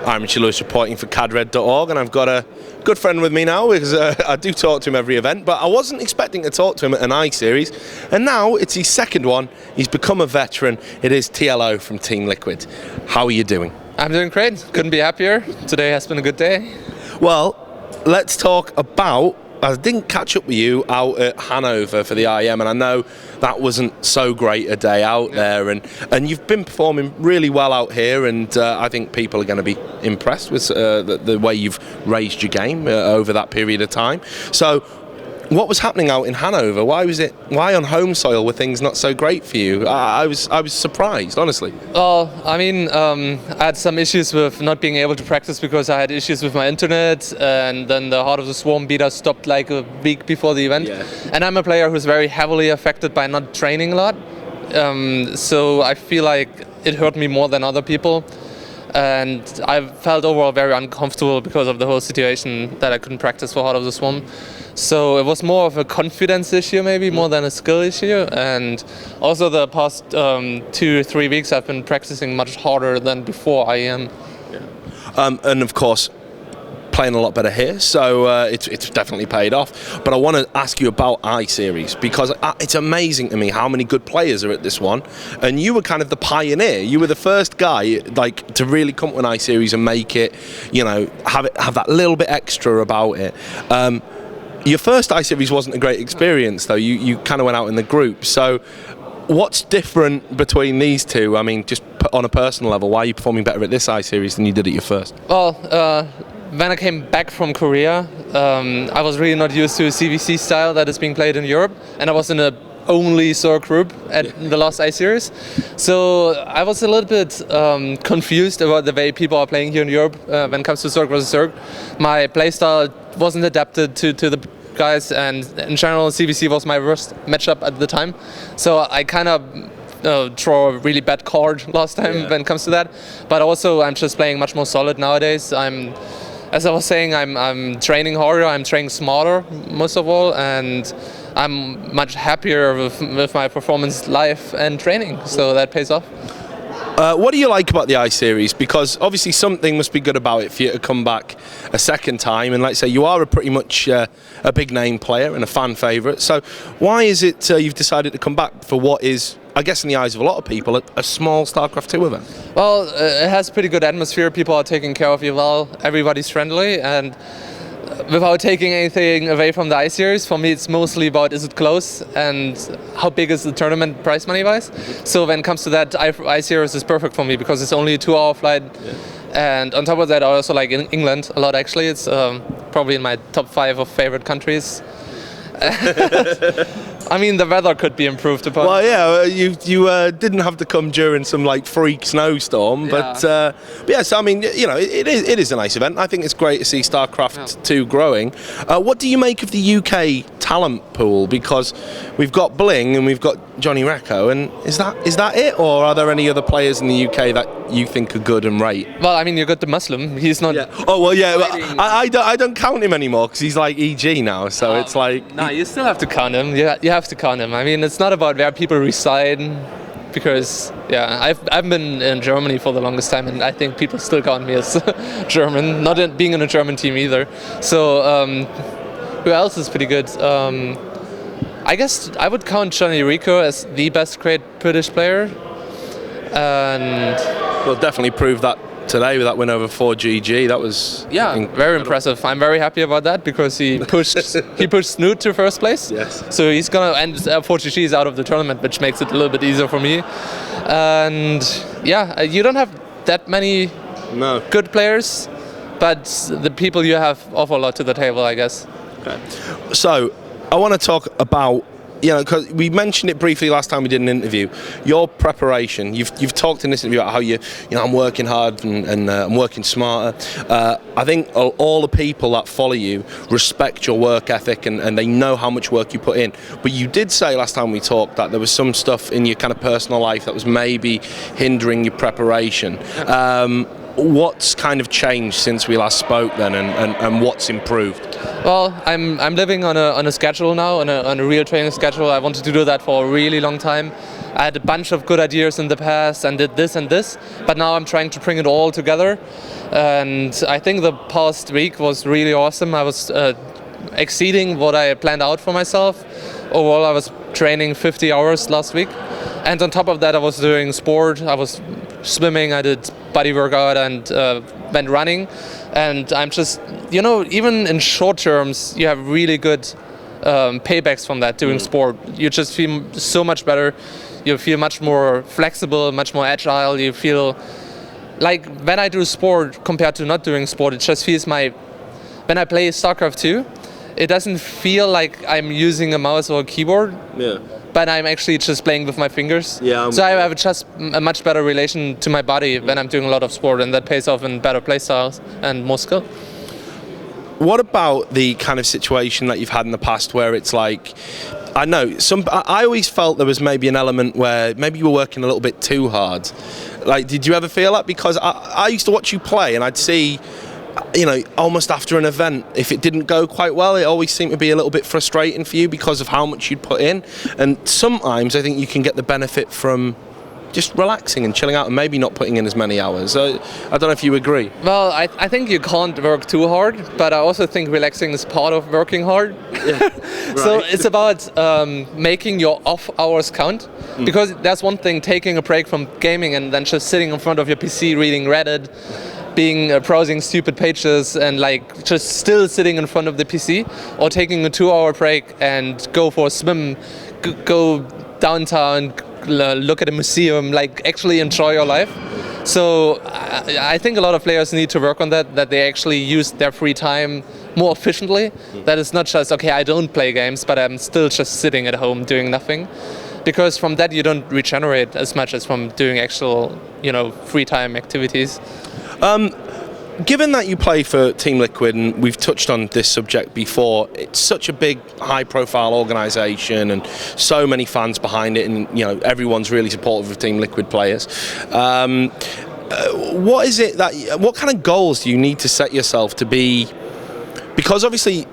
I'm Richard Lewis reporting for cadred.org, and I've got a good friend with me now because I do talk to him every event, but I wasn't expecting to talk to him at an I-Series, and now it's his second one. He's become a veteran. It is TLO from Team Liquid. How are you doing? I'm doing great. Couldn't be happier. Today has been a good day. Well, let's talk about, I didn't catch up with you out at Hanover for the IM, and I know that wasn't so great a day out there, and you've been performing really well out here, and I think people are going to be impressed with the way you've raised your game over that period of time. So what was happening out in Hanover? Why on home soil were things not so great for you? I was surprised, honestly. Well, I mean, I had some issues with not being able to practice because I had issues with my internet, and then the Heart of the Swarm beta stopped like a week before the event. Yeah. And I'm a player who's very heavily affected by not training a lot, so I feel like it hurt me more than other people. And I felt overall very uncomfortable because of the whole situation that I couldn't practice for Heart of the Swarm. So it was more of a confidence issue, maybe more than a skill issue. And also the past 2 or 3 weeks I've been practicing much harder than before IM. Yeah. And of course, playing a lot better here, so it's definitely paid off. But I want to ask you about I-Series, because it's amazing to me how many good players are at this one, and you were kind of the pioneer. You were the first guy to really come to an I-Series and make it, have that little bit extra about it. Your first I-Series wasn't a great experience, though. You kind of went out in the group. So what's different between these two? I mean, just on a personal level, why are you performing better at this I-Series than you did at your first? Well, when I came back from Korea, I was really not used to a CVC style that is being played in Europe, and I was in a only Zerg group at the last I-Series. So I was a little bit confused about the way people are playing here in Europe when it comes to Zerg versus Zerg. My playstyle wasn't adapted to the guys, and in general CVC was my worst matchup at the time. So I kind of draw a really bad card last time when it comes to that. But also I'm just playing much more solid nowadays. As I was saying, I'm training harder, I'm training smarter most of all, and I'm much happier with my performance live and training, so that pays off. What do you like about the I-Series? Because obviously something must be good about it for you to come back a second time, and like I say, you are a pretty much a big name player and a fan favourite, so why is it you've decided to come back for what is, I guess in the eyes of a lot of people, a small StarCraft 2 event? Well, it has a pretty good atmosphere, people are taking care of you well, everybody's friendly, and without taking anything away from the I-Series, for me it's mostly about is it close and how big is the tournament prize money wise. So when it comes to that, I-Series is perfect for me because it's only a 2-hour flight. And on top of that, I also like England a lot actually. It's probably in my top 5 of favorite countries. I mean, the weather could be improved upon. Well, yeah, you didn't have to come during some freak snowstorm, but yes, I mean, it is a nice event. I think it's great to see StarCraft 2 growing. What do you make of the UK talent pool? Because we've got Bling and we've got Johnny Recco, and is that it, or are there any other players in the UK that you think are good and rate? Well, I mean, you got the Muslim. He's not. Yeah. Oh well, yeah. I don't count him anymore because he's like EG now. So it's like. No, you still have to count him. You have to count him. I mean, it's not about where people reside, because I've been in Germany for the longest time, and I think people still count me as German. Not being in a German team either. So who else is pretty good? I guess I would count Johnny Rico as the best great British player, and we'll definitely prove that today with that win over 4GG. That was very impressive. I'm very happy about that because he pushed Snoot to first place. Yes. So he's gonna end 4GG is out of the tournament, which makes it a little bit easier for me. And you don't have that many good players, but the people you have offer a lot to the table, I guess. Okay. So I want to talk about, because we mentioned it briefly last time we did an interview, your preparation. You've talked in this interview about how I'm working hard and I'm working smarter. I think all the people that follow you respect your work ethic and they know how much work you put in. But you did say last time we talked that there was some stuff in your kind of personal life that was maybe hindering your preparation. What's kind of changed since we last spoke then, and what's improved? Well, I'm living on a schedule now, on a real training schedule. I wanted to do that for a really long time, I had a bunch of good ideas in the past and did this and this, but now I'm trying to bring it all together. And I think the past week was really awesome. I was exceeding what I planned out for myself. Overall, I was training 50 hours last week. And on top of that, I was doing sport. I was swimming, I did body workout, and went running. And I'm just, even in short terms, you have really good paybacks from that doing sport. You just feel so much better. You feel much more flexible, much more agile. You feel like when I do sport compared to not doing sport, it just feels when I play StarCraft 2, it doesn't feel like I'm using a mouse or a keyboard. Yeah. But I'm actually just playing with my fingers. Yeah. So I have just a much better relation to my body when I'm doing a lot of sport, and that pays off in better play styles and more skill. What about the kind of situation that you've had in the past where it's like, I know, I always felt there was maybe an element where maybe you were working a little bit too hard. Like, did you ever feel that? Because I used to watch you play and I'd see, almost after an event, if it didn't go quite well, it always seemed to be a little bit frustrating for you because of how much you'd put in. And sometimes I think you can get the benefit from just relaxing and chilling out and maybe not putting in as many hours. I don't know if you agree. Well, I think you can't work too hard, but I also think relaxing is part of working hard. Yeah. Right. So it's about making your off hours count. Because there's one thing, taking a break from gaming and then just sitting in front of your PC reading Reddit, browsing stupid pages and just still sitting in front of the PC, or taking a 2-hour break and go for a swim, go downtown, look at a museum, actually enjoy your life. So I think a lot of players need to work on that they actually use their free time more efficiently. That it's not just, okay, I don't play games, but I'm still just sitting at home doing nothing. Because from that you don't regenerate as much as from doing actual, free time activities. Given that you play for Team Liquid, and we've touched on this subject before, it's such a big, high-profile organisation and so many fans behind it, and everyone's really supportive of Team Liquid players. What is it what kind of goals do you need to set yourself to be? Because obviously,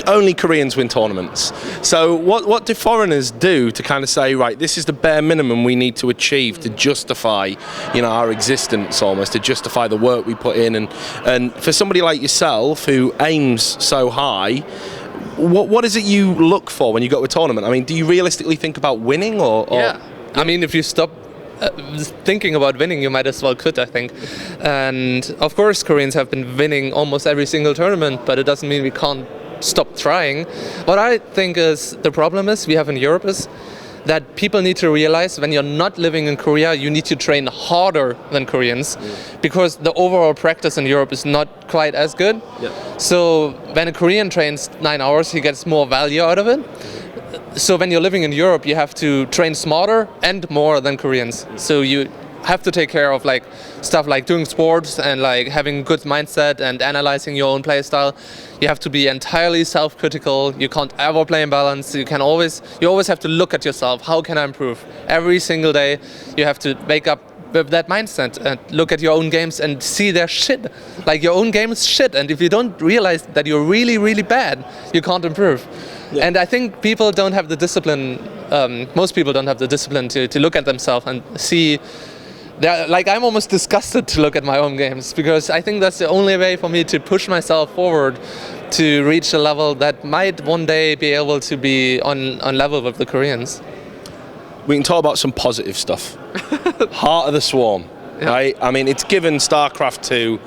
only Koreans win tournaments. So what do foreigners do to kind of say, right, this is the bare minimum we need to achieve to justify, our existence almost, to justify the work we put in, and for somebody like yourself who aims so high, what is it you look for when you go to a tournament? I mean, do you realistically think about winning or? Yeah. I mean, if you stop thinking about winning, you might as well quit, I think. And of course, Koreans have been winning almost every single tournament, but it doesn't mean we can't stop trying. What I think is the problem we have in Europe is that people need to realize when you're not living in Korea, you need to train harder than Koreans, because the overall practice in Europe is not quite as good. Yeah. So when a Korean trains 9 hours, he gets more value out of it. So when you're living in Europe, you have to train smarter and more than Koreans. So you have to take care of stuff like doing sports and having a good mindset and analyzing your own play style. You have to be entirely self-critical. You can't ever play in balance. You always have to look at yourself. How can I improve? Every single day you have to wake up with that mindset and look at your own games and see their shit. Your own game is shit, and if you don't realize that you're really, really bad, you can't improve. Yeah. And I think people don't have the discipline, most people don't have the discipline to look at themselves and see. I'm almost disgusted to look at my own games, because I think that's the only way for me to push myself forward to reach a level that might one day be able to be on level with the Koreans. We can talk about some positive stuff. Heart of the Swarm, yeah. Right? I mean, it's given StarCraft 2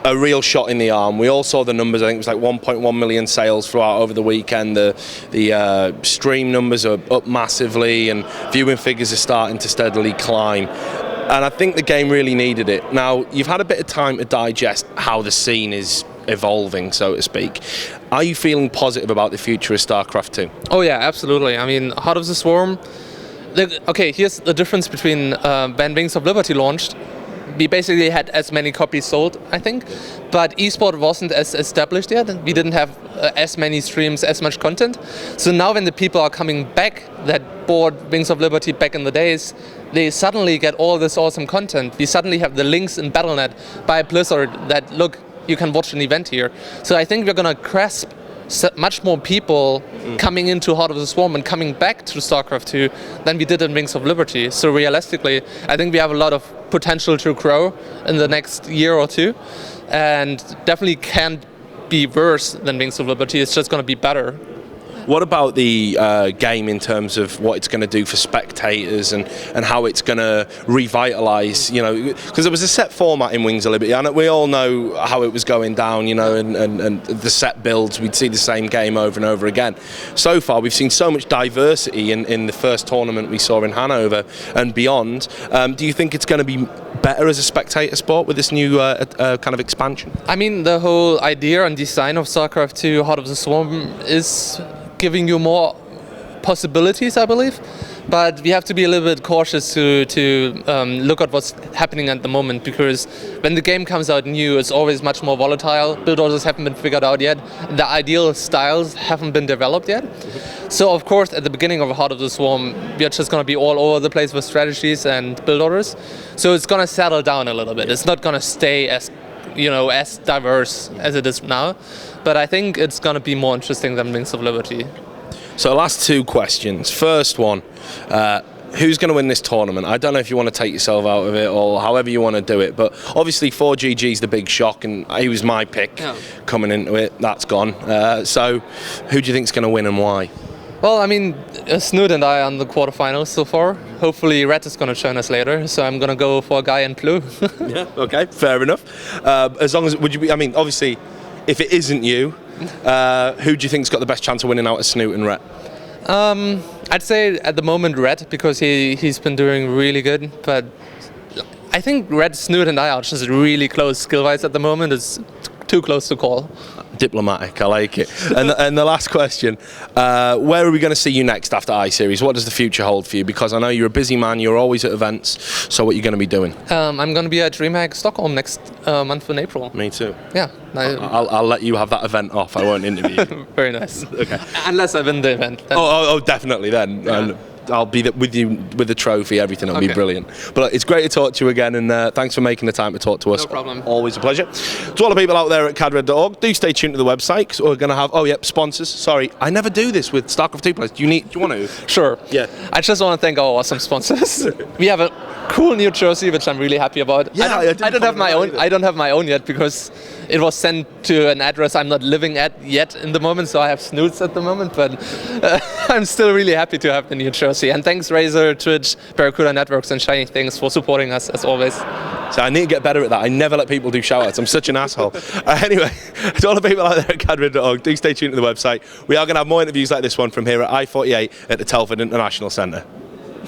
a real shot in the arm. We all saw the numbers. I think it was 1.1 million sales throughout over the weekend. The stream numbers are up massively, and viewing figures are starting to steadily climb. And I think the game really needed it. Now, you've had a bit of time to digest how the scene is evolving, so to speak. Are you feeling positive about the future of StarCraft 2? Oh yeah, absolutely. I mean, Heart of the Swarm. Okay, here's the difference between when Wings of Liberty launched. We basically had as many copies sold, I think, but eSport wasn't as established yet, and we didn't have as many streams, as much content. So now when the people are coming back that bought Wings of Liberty back in the days, they suddenly get all this awesome content. We suddenly have the links in Battle.net by Blizzard that, look, you can watch an event here. So I think we're going to grasp much more people coming into Heart of the Swarm and coming back to StarCraft 2 than we did in Wings of Liberty. So realistically, I think we have a lot of potential to grow in the next year or two, and definitely can't be worse than Wings of Liberty. It's just going to be better. What about the game in terms of what it's going to do for spectators and how it's going to revitalise, you know, because there was a set format in Wings of Liberty, and we all know how it was going down, you know, and the set builds, we'd see the same game over and over again. So far, we've seen so much diversity in the first tournament we saw in Hanover and beyond. Do you think it's going to be better as a spectator sport with this new kind of expansion? I mean, the whole idea and design of StarCraft 2 Heart of the Swarm is giving you more possibilities, I believe, but we have to be a little bit cautious to look at what's happening at the moment, because when the game comes out new, it's always much more volatile. Build orders haven't been figured out yet. The ideal styles haven't been developed yet. So of course, at the beginning of Heart of the Swarm, we are just going to be all over the place with strategies and build orders. So it's going to settle down a little bit. It's not going to stay as, you know, as diverse as it is now, but I think it's going to be more interesting than Wings of Liberty. So last two questions. First one, who's going to win this tournament? I don't know if you want to take yourself out of it or however you want to do it, but obviously 4GG's the big shock, and he was my pick coming into it. That's gone. So who do you think's going to win and why? Well, I mean, Snood and I are on the quarterfinals so far. Hopefully Red is going to join us later, so I'm going to go for a guy in blue. Yeah, okay, fair enough. As long as, would you be, I mean, obviously, if it isn't you, who do you think's got the best chance of winning out of Snoot and Ret? I'd say at the moment Red, because he's been doing really good, but I think Red, Snoot and I are just really close skill-wise at the moment. It's too close to call. Diplomatic, I like it. And the last question, where are we going to see you next after I-Series? What does the future hold for you? Because I know you're a busy man, you're always at events, so what are you going to be doing? I'm going to be at DreamHack Stockholm next month in April. Me too. Yeah. I'll let you have that event off, I won't interview you. Very nice. Okay. Unless I win the event. Oh, definitely then. Yeah. I'll be with you with the trophy, everything. It'll be brilliant. But it's great to talk to you again, and thanks for making the time to talk to us. No problem. Always a pleasure. To all the people out there at cadred.org, do stay tuned to the website, because we're going to have, sponsors. Sorry, I never do this with StarCraft 2 players. Do you want to? Sure. Yeah. I just want to thank our awesome sponsors. We have a cool new jersey, which I'm really happy about. Yeah, I don't have my own. I don't have my own yet because it was sent to an address I'm not living at yet in the moment, so I have snoots at the moment, but I'm still really happy to have the new jersey. And thanks Razer, Twitch, Barracuda Networks and Shiny Things for supporting us as always. So I need to get better at that. I never let people do shout-outs. I'm such an asshole. Anyway, to all the people out there at cadred.org, do stay tuned to the website. We are going to have more interviews like this one from here at I48 at the Telford International Centre.